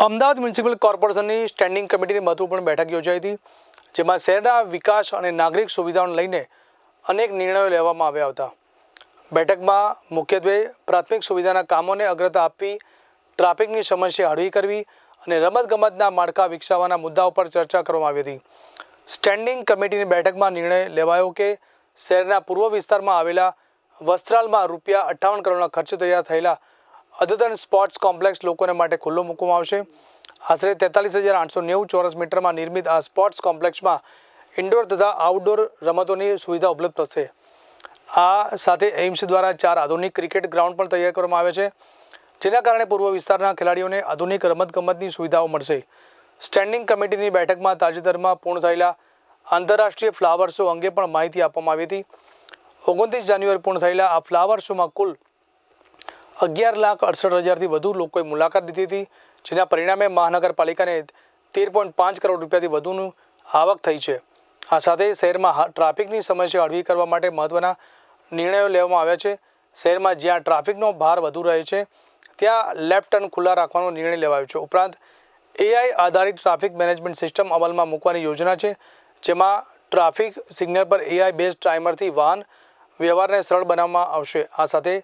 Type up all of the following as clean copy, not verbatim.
Ahmedabad municipal કોર્પોરેશનની standing કમિટીની મહત્વપૂર્ણ બેઠક યોજાઈ હતી, જેમાં શહેરના વિકાસ અને નાગરિક સુવિધાઓને લઈને અનેક નિર્ણયો લેવામાં આવ્યા હતા. બેઠકમાં મુખ્યત્વે પ્રાથમિક સુવિધાના કામોને અગ્રતા આપવી, ટ્રાફિકની સમસ્યા હળવી કરવી અને રમતગમતના માળખા વિકસાવવાના મુદ્દાઓ પર ચર્ચા કરવામાં આવી હતી. સ્ટેન્ડિંગ કમિટીની બેઠકમાં નિર્ણય લેવાયો કે શહેરના પૂર્વ વિસ્તારમાં આવેલા વસ્ત્રાલમાં ₹58 કરોડના ખર્ચે તૈયાર થયેલા અદ્યતન સ્પોર્ટ્સ કોમ્પ્લેક્સ લોકોને માટે ખુલ્લો મૂકવામાં આવશે. આશરે 43,890 ચોરસ મીટરમાં નિર્મિત આ સ્પોર્ટ્સ કોમ્પ્લેક્સમાં ઇન્ડોર તથા આઉટડોર રમતોની સુવિધા ઉપલબ્ધ થશે. આ સાથે એઇમ્સ દ્વારા 4 આધુનિક ક્રિકેટ ગ્રાઉન્ડ પણ તૈયાર કરવામાં આવે છે, જેના કારણે પૂર્વ વિસ્તારના ખેલાડીઓને આધુનિક રમતગમતની સુવિધાઓ મળશે. સ્ટેન્ડિંગ કમિટીની બેઠકમાં તાજેતરમાં પૂર્ણ થયેલા આંતરરાષ્ટ્રીય ફ્લાવર શો અંગે પણ માહિતી આપવામાં આવી હતી. 29 જાન્યુઆરી પૂર્ણ થયેલા આ ફ્લાવર શોમાં કુલ 11,68,000થી વધુ લોકોએ મુલાકાત લીધી હતી, જેના પરિણામે મહાનગરપાલિકાને ₹13.5 કરોડ વધુની આવક થઈ છે. આ સાથે શહેરમાં ટ્રાફિકની સમસ્યા હળવી કરવા માટે મહત્વના નિર્ણયો લેવામાં આવ્યા છે. શહેરમાં જ્યાં ટ્રાફિકનો ભાર વધુ રહે છે, ત્યાં લેફ્ટ ટર્ન ખુલ્લા રાખવાનો નિર્ણય લેવાયો છે. ઉપરાંત AI આધારિત ટ્રાફિક મેનેજમેન્ટ સિસ્ટમ અમલમાં મૂકવાની યોજના છે, જેમાં ટ્રાફિક સિગ્નલ પર AI બેઝ ટાઈમરથી વાહન વ્યવહારને સરળ બનાવવામાં આવશે. આ સાથે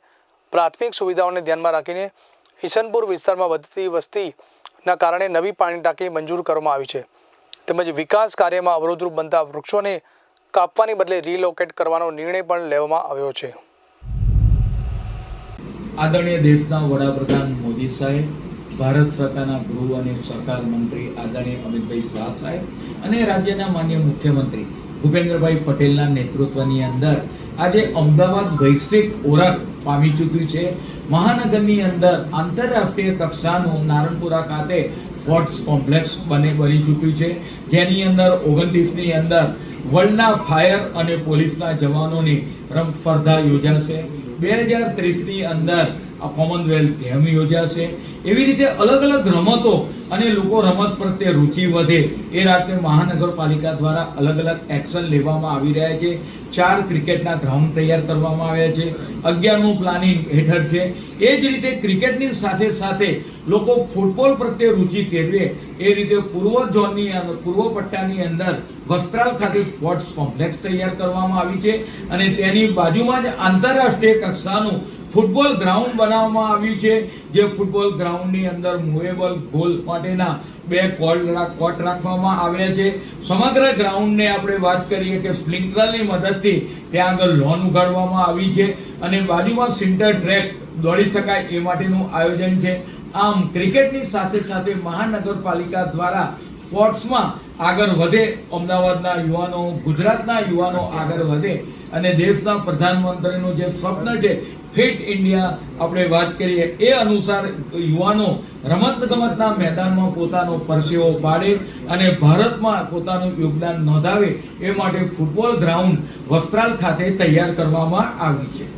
પ્રાથમિક સુવિધાઓને ધ્યાનમાં રાખીને ઈશનપુર વિસ્તારમાં વધતી વસ્તીના કારણે નવી પાણી ટાંકી મંજૂર કરવામાં આવી છે. તેમજ વિકાસ કાર્યમાં અવરોધરૂપ બનતા વૃક્ષોને કાપવાની બદલે રીલોકેટ કરવાનો નિર્ણય પણ લેવામાં આવ્યો છે. આદરણીય દેશના વડાપ્રધાન મોદી સાહેબ, ભારત સરકારના ગૃહ અને સહકાર મંત્રી આદરણીય અમિતભાઈ શાહ સાહેબ અને રાજ્યના માનનીય મુખ્યમંત્રી ભૂપેન્દ્રભાઈ પટેલના નેતૃત્વની અંદર આજે અમદાવાદ વૈશ્વિક ઓળખ પામી ચૂક્યું છે. મહાનગરની અંદર આંતરરાષ્ટ્રીય કક્ષાનું નારણપુરા ખાતે સ્પોર્ટ્સ કોમ્પ્લેક્સ બની ચૂક્યું છે, જેની અંદર 29ની અંદર વર્લ્ડના ફાયર અને પોલીસના જવાનોની રમત સ્પર્ધા યોજાશે. 2030ની અંદર આ કોમનવેલ્થ ગેમ યોજાશે. એવી રીતે અલગ અલગ રમતો અને લોકો રમત પ્રત્યે રુચિ વધે એ રાતે મહાનગરપાલિકા દ્વારા અલગ અલગ એક્શન લેવામાં આવી રહ્યા છે. 4 ક્રિકેટના ગ્રાઉન્ડ તૈયાર કરવામાં આવ્યા છે. 11મું પ્લાનિંગ હેઠળ છે. એ જ રીતે ક્રિકેટની સાથે સાથે લોકો ફૂટબોલ પ્રત્યે રુચિ કેળવે એ રીતે પૂર્વ પટ્ટાની અંદર વસ્ત્રાલ ખાતે સ્પોર્ટ્સ કોમ્પ્લેક્સ તૈયાર કરવામાં આવી છે અને તેની બાજુમાં જ આંતરરાષ્ટ્રીય કક્ષાનું ફૂટબોલ ગ્રાઉન્ડ બનાવવામાં આવ્યું છે, જે ફૂટબોલ ગ્રાઉન્ડની અંદર મૂવેબલ ગોલ માટેના 2 કોર્ટ રાખવામાં આવ્યા છે. સમગ્ર ગ્રાઉન્ડને આપણે વાત કરીએ કે સ્પ્રિંકલરની મદદથી ત્યાં આગળ લોન ઉગાડવામાં આવી છે અને બાજુમાં સિન્ટર ટ્રેક દોડી શકાય એ માટેનું આયોજન છે. આમ ક્રિકેટની સાથે સાથે મહાનગરપાલિકા દ્વારા સ્પોર્ટ્સમાં આગળ વધે, અમદાવાદના યુવાનો, ગુજરાતના યુવાનો આગળ વધે અને દેશના પ્રધાનમંત્રીનું જે સ્વપ્ન છે ફિટ ઇન્ડિયા આપણે વાત કરીએ એ અનુસાર યુવાનો રમતગમતના મેદાનમાં પોતાનો પરસેવો પાડે અને ભારતમાં પોતાનું યોગદાન નોંધાવે એ માટે ફૂટબોલ ગ્રાઉન્ડ વસ્ત્રાલ ખાતે તૈયાર કરવામાં આવી છે.